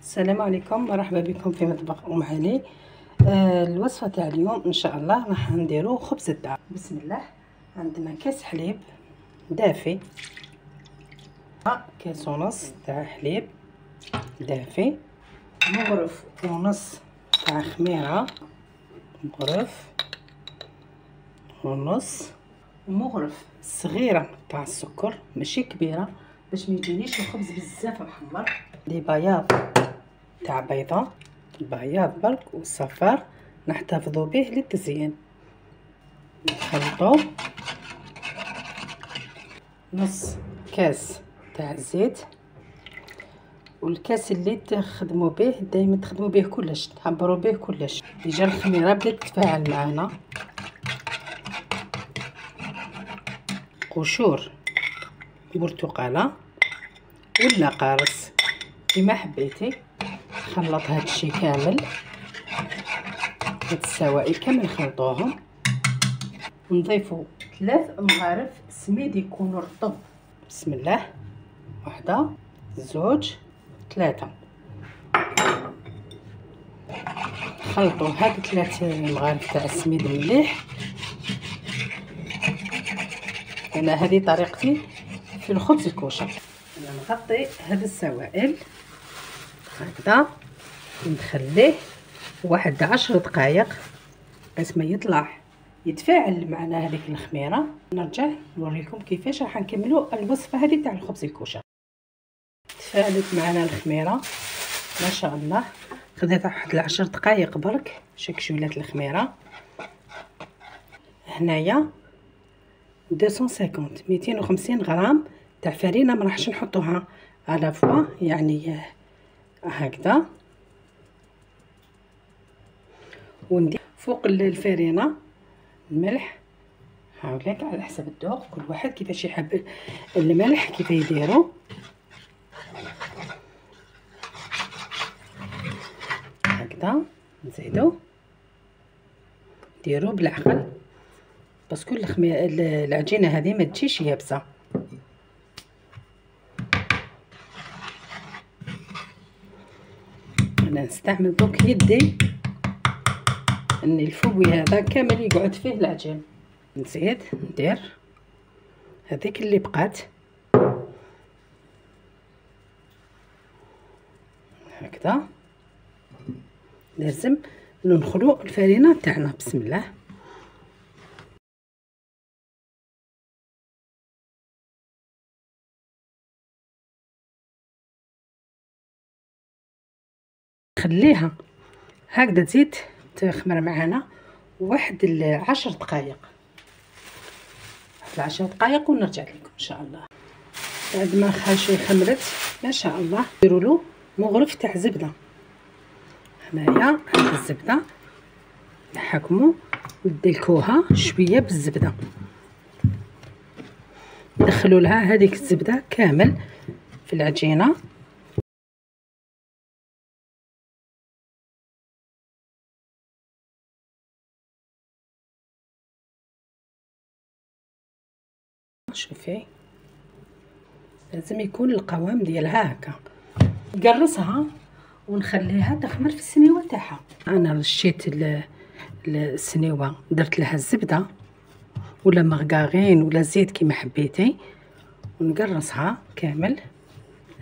السلام عليكم، مرحبا بكم في مطبخ ام علي. الوصفه تاع اليوم ان شاء الله راح نديرو خبز الدار. بسم الله. عندنا كاس حليب دافي، كاس ونص تاع حليب دافي، مغرف ونص تاع خميره، مغرف ونص، ومغرف صغيره تاع السكر ماشي كبيره باش ما يجينيش الخبز بزاف محمر. لي بياض تاع بيضه، البياض برك والصفار نحتفظوا به للتزيين. نخلطوا نص كاس تاع الزيت، والكاس اللي تخدموا به دائما تخدموا به كلش، تعبروا به كلش. ديجا الخميره بدات تتفاعل معنا. قشور برتقاله ولا قارص كيما حبيتي. خلط هذا الشيء كامل، هاد السوائل كامل نخلطوهم. نضيفوا 3 مغارف سميد يكونوا رطب. بسم الله. 1 2 3. خلطوا هاد 3 مغارف تاع السميد مليح. انا هذه طريقتي في الخبز الكوشه. انا نغطي هاد السوائل هكذا، نخليه واحد 10 دقائق باش ما يطلع يتفاعل معنا هذيك الخميره. نرجع نوريكم كيفاش راح نكملوا الوصفه هذه تاع الخبز الكوشه. تفاعلت معنا الخميره ما شاء الله، خدات واحد 10 دقائق برك. شوف ولات الخميره. هنايا 250 غرام تاع فرينه، ما راحش نحطوها على فوا، يعني هكذا. وندير فوق الفرينه الملح، هاوليك على حسب الذوق، كل واحد كيفاش يحب الملح كيف يديروا. هكذا نزيدو، ديروا بالعقل باسكو العجينه هذه ما تجيش يابسه. انا نستعمل دوك يدي ان الفوي هذا كامل يقعد فيه العجين. نزيد ندير هذيك اللي بقات هكذا. لازم ننخلو الفرينه تاعنا. بسم الله. خليها هكذا تزيد تخمر معنا واحد 10 دقائق، 10 دقائق ونرجع لكم ان شاء الله. بعد ما شويه خمرت ما شاء الله، نديروا له مغرف تاع زبده. هنايا هاد الزبده نحكموا ندلكوها شويه بالزبده، ندخلوا لها هذيك الزبده كامل في العجينه. شوفي لازم يكون القوام ديالها هكا. نقرصها ونخليها تخمر في السنيوه تاعها. انا رشيت السنيوه، درت لها الزبده ولا مغاغين ولا زيت كيما حبيتي، ونقرصها كامل.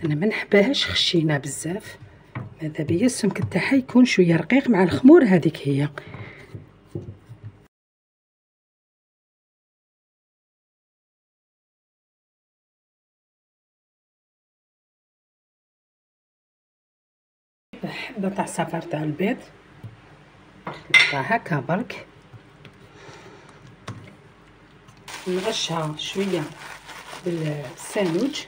انا ما نحبهاش خشينه بزاف، ماذا بيا السمك تاعها يكون شويه رقيق مع الخمور هذيك هي. حبه تاع صفار تاع البيض نحطها هكا برك، نغشها شويه بالساندويتش.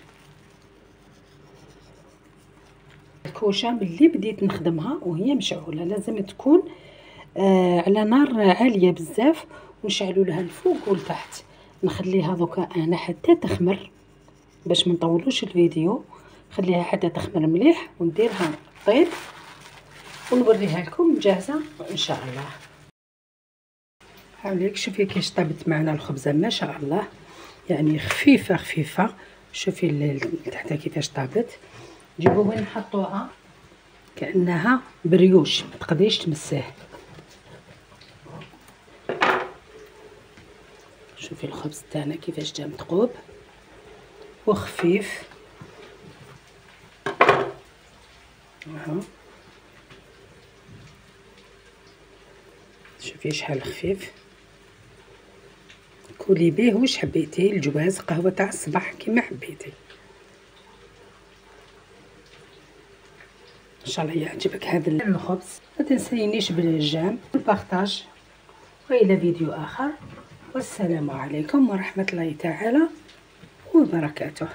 الكوشه ملي بديت نخدمها وهي مشعوله لازم تكون على نار عاليه بزاف، ونشعلوا لها الفوق والتحت. نخليها دوكا انا حتى تخمر باش ما نطولوش الفيديو. خليها حتى تخمر مليح ونديرها طيب ونوريها لكم جاهزه ان شاء الله. هاوليك شوفي كيش طابت معنا الخبزه ما شاء الله، يعني خفيفه خفيفه. شوفي تحت كيفاش طابت. نجيبو وين نحطوها كأنها بريوش، ما تقدريش تمساه. شوفي الخبز تاعنا كيفاش جا متقوب وخفيف. شوفي شحال خفيف. كولي بيه واش حبيتي، الجواز، قهوه تاع الصباح، كيما حبيتي. ان شاء الله يعجبك هذا الخبز. ما تنسينيش بالجيم والبارطاج، والى فيديو اخر، والسلام عليكم ورحمه الله تعالى وبركاته.